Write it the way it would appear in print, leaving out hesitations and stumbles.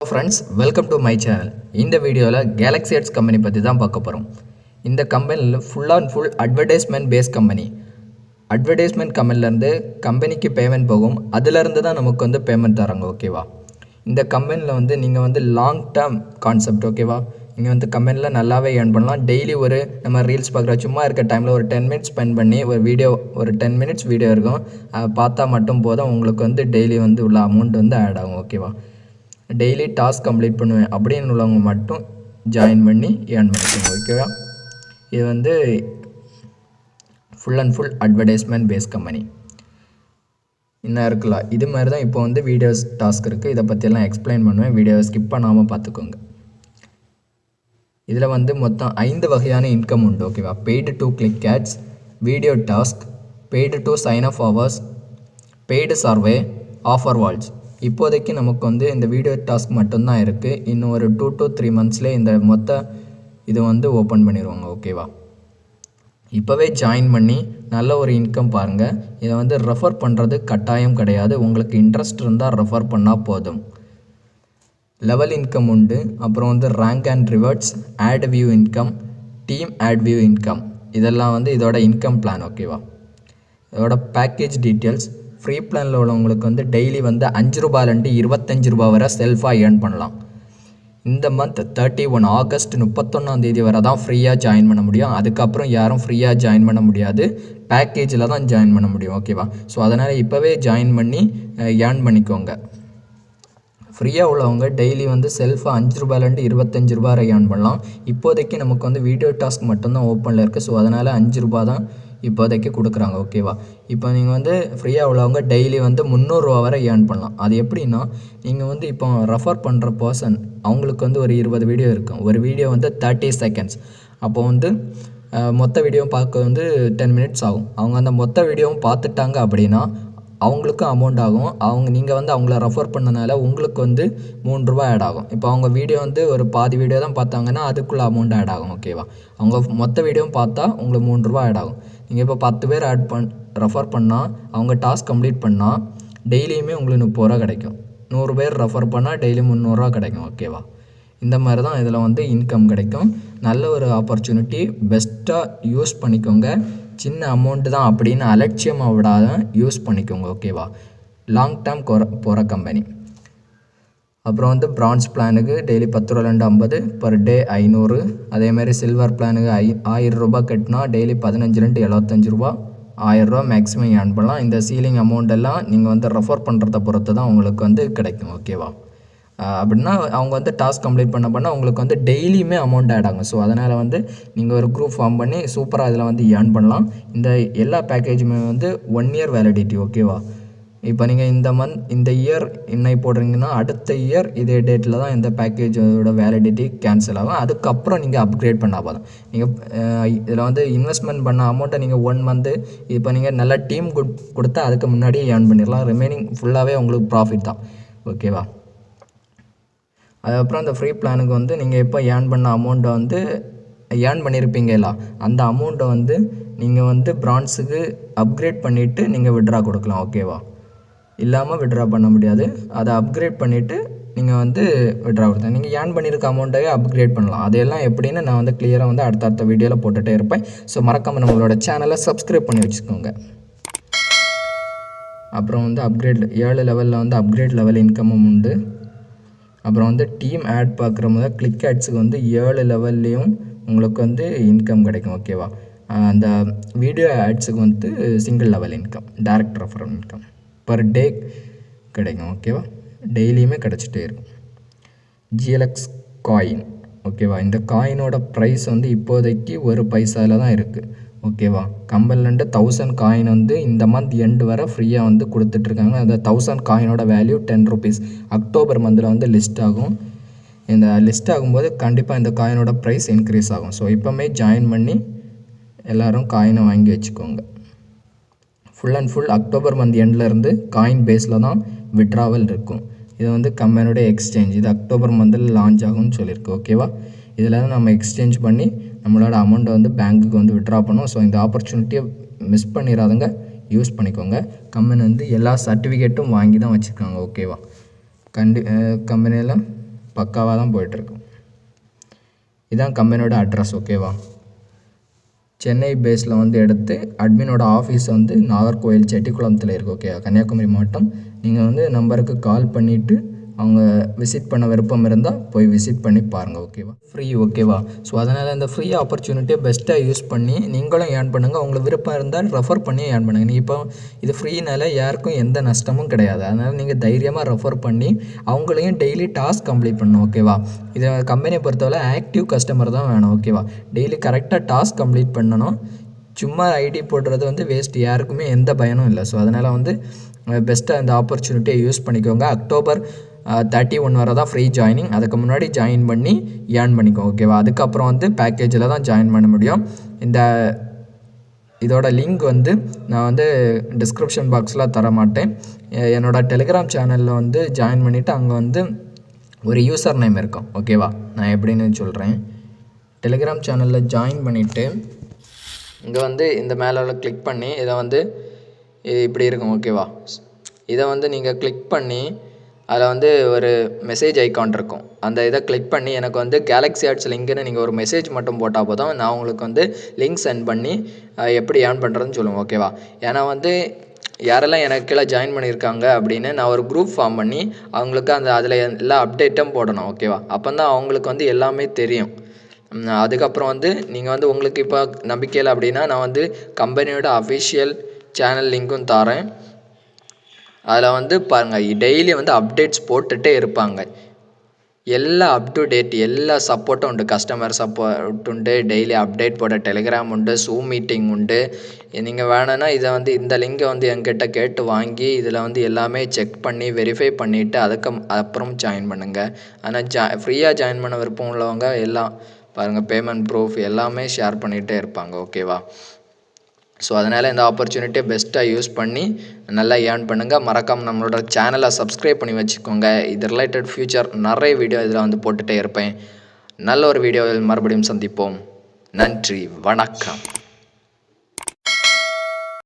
Friends, welcome to my channel. இந்த வீடியோவில் Galaxy எட்ஸ் company பற்றி தான் பார்க்க போகிறோம். இந்த கம்பெனியில் full and full advertisement base company. Advertisement கம்பெனிலேருந்து கம்பெனிக்கு பேமெண்ட் போகும், அதிலேருந்து தான் நமக்கு வந்து பேமெண்ட் தராங்க. ஓகேவா? இந்த கம்பெனியில் வந்து நீங்கள் வந்து லாங் டேர்ம் கான்செப்ட். ஓகேவா? நீங்கள் வந்து கம்பெனியில் நல்லாவே ஏர்ன் பண்ணலாம். டெய்லி ஒரு நம்ம ரீல்ஸ் பார்க்குற சும்மா இருக்க டைமில் ஒரு 10 மினிட்ஸ் ஸ்பெண்ட் பண்ணி ஒரு 10 மினிட்ஸ் வீடியோ இருக்கும், அதை பார்த்தா மட்டும் போதும், உங்களுக்கு வந்து டெய்லி வந்து உள்ள அமௌண்ட் வந்து ஆட் ஆகும். ஓகேவா? டெய்லி டாஸ்க் கம்ப்ளீட் பண்ணுவேன் அப்படின்னு உள்ளவங்க மட்டும் ஜாயின் பண்ணி ஏர்ன் பண்ணிக்கோங்க. ஓகேவா? இது வந்து full and full advertisement base company. இன்னும் இருக்கலாம், இது மாதிரி தான் இப்போ வந்து வீடியோஸ் டாஸ்க் இருக்குது. இதை பற்றியெல்லாம் எக்ஸ்பிளைன் பண்ணுவேன், வீடியோவை ஸ்கிப் பண்ணாமல் பார்த்துக்கோங்க. இதில் வந்து மொத்தம் 5 வகையான இன்கம் உண்டு. ஓகேவா? Paid to click ads, video task, paid to sign up hours, paid survey, offer walls. இப்போதைக்கு நமக்கு வந்து இந்த வீடியோ டாஸ்க் மட்டும்தான் இருக்குது. இன்னும் ஒரு 2 to 3 மந்த்ஸ்லேயே இந்த மொத்த இது வந்து ஓப்பன் பண்ணிடுவாங்க. ஓகேவா? இப்போவே ஜாயின் பண்ணி நல்ல ஒரு இன்கம் பாருங்கள். இதை வந்து ரெஃபர் பண்ணுறது கட்டாயம் கிடையாது, உங்களுக்கு இன்ட்ரெஸ்ட் இருந்தால் ரெஃபர் பண்ணால் போதும். லெவல் இன்கம் உண்டு. அப்புறம் வந்து rank and rewards, ad view income, team ad view income. இதெல்லாம் வந்து இதோட இன்கம் பிளான். ஓகேவா? இதோட பேக்கேஜ் டீட்டெயில்ஸ். ஃப்ரீ பிளானில் உள்ளவங்களுக்கு வந்து டெய்லி வந்து 5 ரூபாயிலேருந்து 25 ரூபா வரை செல்ஃபாக ஏர்ன் பண்ணலாம். இந்த மந்த் 31 ஆகஸ்ட் 31 வரை தான் ஃப்ரீயாக ஜாயின் பண்ண முடியும். அதுக்கப்புறம் யாரும் ஃப்ரீயாக ஜாயின் பண்ண முடியாது, பேக்கேஜில் தான் ஜாயின் பண்ண முடியும். ஓகேவா? ஸோ அதனால் இப்போவே ஜாயின் பண்ணி ஏர்ன் பண்ணிக்கோங்க. ஃப்ரீயாக உள்ளவங்க டெய்லி வந்து செல்ஃபாக 5 ரூபாயிலேருந்து 25 ரூபா வரை ஏர்ன் பண்ணலாம். இப்போதைக்கு நமக்கு வந்து வீடியோ டாஸ்க் மட்டும்தான் ஓப்பனில் இருக்குது. ஸோ அதனால் 5 ரூபா தான் இப்போதைக்கு கொடுக்குறாங்க. ஓகேவா? இப்போ நீங்கள் வந்து ஃப்ரீயாக உள்ளவங்க டெய்லி வந்து 300 ரூபா வரை ஏர்ன் பண்ணலாம். அது எப்படின்னா, நீங்கள் வந்து இப்போ ரெஃபர் பண்ணுற பர்சன் அவங்களுக்கு வந்து ஒரு 20 வீடியோ இருக்கும். ஒரு வீடியோ வந்து 30 செகண்ட்ஸ். அப்போ வந்து மொத்த வீடியோவும் பார்க்க வந்து 10 மினிட்ஸ் ஆகும். அவங்க அந்த மொத்த வீடியோவும் பார்த்துட்டாங்க அப்படின்னா அவங்களுக்கும் அமௌண்ட் ஆகும். நீங்கள் வந்து அவங்கள ரெஃபர் பண்ணனால உங்களுக்கு வந்து 3 ரூபா ஆட் ஆகும். இப்போ அவங்க வீடியோ வந்து ஒரு பாதி வீடியோ தான் பார்த்தாங்கன்னா அதுக்குள்ளே அமௌண்ட் ஆட் ஆகும். ஓகேவா? அவங்க மொத்த வீடியோவும் பார்த்தா உங்களுக்கு 3 ரூபா ஆட் ஆகும். நீங்கள் இப்போ 10 பேர் ரெஃபர் பண்ணால் அவங்க டாஸ்க் கம்ப்ளீட் பண்ணால் டெய்லியுமே உங்களுக்கு 30 ரூபா கிடைக்கும். 100 பேர் ரெஃபர் பண்ணால் டெய்லி 300 ரூபா கிடைக்கும். ஓகேவா? இந்த மாதிரி தான் இதில் வந்து இன்கம் கிடைக்கும். நல்ல ஒரு ஆப்பர்ச்சுனிட்டி, பெஸ்ட்டாக யூஸ் பண்ணிக்கோங்க. சின்ன அமௌண்ட்டு தான் அப்படின்னு அலட்சியமாக விடாத யூஸ் பண்ணிக்கோங்க. ஓகேவா? லாங் டேர்ம் போகிற கம்பெனி. அப்புறம் வந்து பிரான்ஸ் பிளானுக்கு டெய்லி 10 ரூபாயிலேருந்து 50, பர் டே 500. அதேமாதிரி சில்வர் பிளானுக்கு 1000 ரூபா கட்டினா டெய்லி 15லேருந்து 75 ரூபா, 1000 ரூபா மேக்ஸிமம் ஏர்ன் பண்ணலாம். இந்த சீலிங் அமௌண்ட் எல்லாம் நீங்கள் வந்து ரெஃபர் பண்ணுறத பொறுத்து தான் உங்களுக்கு வந்து கிடைக்கும். ஓகேவா? அப்படின்னா அவங்க வந்து டாஸ்க் கம்ப்ளீட் பண்ண உங்களுக்கு வந்து டெய்லியுமே அமௌண்ட் ஆட் ஆகும். ஸோ அதனால் வந்து நீங்கள் ஒரு குரூப் ஃபார்ம் பண்ணி சூப்பராக இதில் வந்து ஏர்ன் பண்ணலாம். இந்த எல்லா பேக்கேஜுமே வந்து 1 இயர் வேலிடிட்டி. ஓகேவா? இப்போ நீங்கள் இந்த இயர் இன்னைக்கு போடுறீங்கன்னா அடுத்த இயர் இதே டேட்டில் தான் இந்த பேக்கேஜோட வேலிடிட்டி கேன்சல் ஆகும். அதுக்கப்புறம் நீங்கள் அப்கிரேட் பண்ணால் போதும். நீங்கள் இதில் வந்து இன்வெஸ்ட்மெண்ட் பண்ண அமௌண்ட்டை நீங்கள் 1 மந்த்து இப்போ நீங்கள் நல்ல டீம் கொடுத்தா அதுக்கு முன்னாடியே ஏர்ன் பண்ணிடலாம். ரிமைனிங் ஃபுல்லாகவே உங்களுக்கு ப்ராஃபிட் தான். ஓகேவா? அதுக்கப்புறம் அந்த ஃப்ரீ பிளானுக்கு வந்து நீங்கள் எப்போ ஏர்ன் பண்ண அமௌண்ட்டை வந்து ஏர்ன் பண்ணியிருப்பீங்களா, அந்த அமௌண்ட்டை வந்து நீங்கள் வந்து பிரான்ஸுக்கு அப்கிரேட் பண்ணிவிட்டு நீங்கள் விட்ரா கொடுக்கலாம். ஓகேவா? இல்லாமல் விட்ரா பண்ண முடியாது. அதை அப்கிரேட் பண்ணிவிட்டு நீங்கள் வந்து விட்ரா கொடுத்தேன். நீங்கள் ஏர்ன் பண்ணியிருக்க அமௌண்ட்டையே அப்கிரேட் பண்ணலாம். அதையெல்லாம் எப்படின்னு நான் வந்து கிளியராக வந்து அடுத்த வீடியோவில் போட்டுகிட்டே இருப்பேன். ஸோ மறக்காமல் நம்மளோட சேனலை சப்ஸ்கிரைப் பண்ணி வச்சுக்கோங்க. அப்புறம் வந்து 7 லெவலில் வந்து அப்கிரேட் லெவல் இன்கமும் உண்டு. அப்புறம் வந்து டீம் ஆட் பார்க்குற முதல் கிளிக் ஆட்ஸுக்கு வந்து 7 லெவல்லையும் உங்களுக்கு வந்து இன்கம் கிடைக்கும். ஓகேவா? அந்த வீடியோ ஆட்ஸுக்கு வந்து single level income, direct referral income per day கிடைக்கும். ஓகேவா? டெய்லியுமே கிடச்சிட்டே இருக்கும். GLX coin. ஓகேவா? இந்த காயினோட ப்ரைஸ் வந்து இப்போதைக்கு 1 பைசாவில் தான் இருக்குது. ஓகேவா? கம்பெனிலேருந்து 1000 காயின் வந்து இந்த மந்த் எண்டு வரை ஃப்ரீயாக வந்து கொடுத்துட்ருக்காங்க. அந்த 1000 காயினோட வேல்யூ 10 ருபீஸ். அக்டோபர் மந்தில் வந்து லிஸ்ட் ஆகும். இந்த லிஸ்ட் ஆகும்போது கண்டிப்பாக இந்த காயினோட ப்ரைஸ் இன்க்ரீஸ் ஆகும். ஸோ இப்போமே ஜாயின் பண்ணி எல்லோரும் காயினை வாங்கி வச்சுக்கோங்க. Full and full October month எண்ட்லேருந்து காயின் பேஸில் தான் விட்ராவல் இருக்கும். இது வந்து கம்பெனியோட எக்ஸ்சேஞ்ச். இது அக்டோபர் மந்தில் லான்ச் ஆகும்னு சொல்லியிருக்கு. ஓகேவா? இதில் தான் நம்ம எக்ஸ்சேஞ்ச் பண்ணி நம்மளோட அமௌண்ட்டை வந்து பேங்க்குக்கு வந்து விட்ரா பண்ணுவோம். ஸோ இந்த ஆப்பர்ச்சுனிட்டியை மிஸ் பண்ணிடாதங்க, யூஸ் பண்ணிக்கோங்க. கம்பெனி வந்து எல்லா சர்டிஃபிகேட்டும் வாங்கி தான் வச்சுருக்காங்க. ஓகேவா? கம்பெனியில் பக்காவாக தான் போயிட்டுருக்கு. இதான் கம்பெனியோட அட்ரஸ். ஓகேவா? சென்னை பேஸில் வந்து எடுத்து அட்மினோட ஆஃபீஸ் வந்து நாகர்கோவில் செட்டிக்குளத்தில் இருக்குது. ஓகே, கன்னியாகுமரி மாவட்டம். நீங்கள் வந்து நம்பருக்கு கால் பண்ணிவிட்டு அவங்க விசிட் பண்ண விருப்பம் இருந்தால் போய் விசிட் பண்ணி பாருங்கள். ஓகேவா? ஃப்ரீ. ஓகேவா? ஸோ அதனால் இந்த ஃப்ரீ ஆப்பர்ச்சுனிட்டியை பெஸ்ட்டாக யூஸ் பண்ணி நீங்களும் ஏர்ன் பண்ணுங்கள். உங்களுக்கு விருப்பம் இருந்தால் ரெஃபர் பண்ணி ஏர்ன் பண்ணுங்கள். நீங்கள் இப்போ இது ஃப்ரீனால யாருக்கும் எந்த நஷ்டமும் கிடையாது. அதனால் நீங்கள் தைரியமாக ரெஃபர் பண்ணி அவங்களையும் டெய்லி டாஸ்க் கம்ப்ளீட் பண்ணணும். ஓகேவா? இதை கம்பெனியை பொறுத்தவரை ஆக்டிவ் கஸ்டமர் தான் வேணும். ஓகேவா? டெய்லி கரெக்டாக டாஸ்க் கம்ப்ளீட் பண்ணணும். சும்மா ஐடி போடுறது வந்து வேஸ்ட், யாருக்குமே எந்த பயனும் இல்லை. ஸோ அதனால் வந்து பெஸ்ட்டாக இந்த ஆப்பர்ச்சுனிட்டியை யூஸ் பண்ணிக்கோங்க. அக்டோபர் 31 வரை தான் ஃப்ரீ ஜாயினிங். அதுக்கு முன்னாடி ஜாயின் பண்ணி ஏர்ன் பண்ணிக்கோங்க. ஓகேவா? அதுக்கப்புறம் வந்து பேக்கேஜில் தான் ஜாயின் பண்ண முடியும். இதோட லிங்க் வந்து நான் வந்து டிஸ்கிரிப்ஷன் பாக்ஸில் தர மாட்டேன். என்னோடய டெலிகிராம் சேனலில் வந்து ஜாயின் பண்ணிவிட்டு அங்கே வந்து ஒரு யூசர் நேம் இருக்கும். ஓகேவா? நான் எப்படின்னு சொல்கிறேன். டெலிகிராம் சேனலில் ஜாயின் பண்ணிவிட்டு இங்கே வந்து இந்த மேலே கிளிக் பண்ணி இதை வந்து இப்படி இருக்கும். ஓகேவா? இதை வந்து நீங்கள் கிளிக் பண்ணி அதில் வந்து ஒரு மெசேஜ் ஐக்கான் இருக்கும். அந்த இதை கிளிக் பண்ணி எனக்கு வந்து கேலக்ஸி ஆட்ஸ் லிங்க்குன்னு நீங்கள் ஒரு மெசேஜ் மட்டும் போட்டால் போதும். நான் உங்களுக்கு வந்து லிங்க் சென்ட் பண்ணி எப்படி ஏர்ன் பண்ணுறதுன்னு சொல்லுவேன். ஓகேவா? ஏன்னா வந்து யாரெல்லாம் எனக்கு கீழே ஜாயின் பண்ணியிருக்காங்க அப்படின்னு நான் ஒரு குரூப் ஃபார்ம் பண்ணி அவங்களுக்கு அதில் எல்லா அப்டேட்டும் போடணும். ஓகேவா? அப்போ தான் அவங்களுக்கு வந்து எல்லாமே தெரியும். அதுக்கப்புறம் வந்து நீங்கள் வந்து உங்களுக்கு இப்போ நம்பிக்கையில் அப்படின்னா நான் வந்து கம்பெனியோட அஃபிஷியல் சேனல் லிங்க்கும் தரேன். அதில் வந்து பாருங்கள், டெய்லி வந்து அப்டேட்ஸ் போட்டுகிட்டே இருப்பாங்க. எல்லா அப் டு டேட் எல்லா சப்போர்ட்டும் உண்டு. கஸ்டமர் சப்போர்ட் உண்டு, டெய்லி அப்டேட் போட டெலிகிராம் உண்டு, ஜூம் மீட்டிங் உண்டு. நீங்கள் வேணும்னா இதை வந்து இந்த லிங்கை வந்து என்கிட்ட கேட்டு வாங்கி இதில் வந்து எல்லாமே செக் பண்ணி வெரிஃபை பண்ணிவிட்டு அப்புறம் ஜாயின் பண்ணுங்கள். ஆனால் ஃப்ரீயாக ஜாயின் பண்ண விருப்பம் உள்ளவங்க எல்லாம் பாருங்கள், பேமெண்ட் ப்ரூஃப் எல்லாமே ஷேர் பண்ணிகிட்டே இருப்பாங்க. ஓகேவா? ஸோ அதனால் இந்த ஆப்பர்ச்சுனிட்டியை பெஸ்ட்டாக யூஸ் பண்ணி நல்லா ஏர்ன் பண்ணுங்கள். மறக்காமல் நம்மளோட சேனலை சப்ஸ்கிரைப் பண்ணி வச்சுக்கோங்க. இது ரிலேட்டட் ஃபியூச்சர் நிறைய வீடியோ இதில் வந்து போட்டுகிட்டே இருப்பேன். நல்ல ஒரு வீடியோவில் மறுபடியும் சந்திப்போம். நன்றி, வணக்கம்.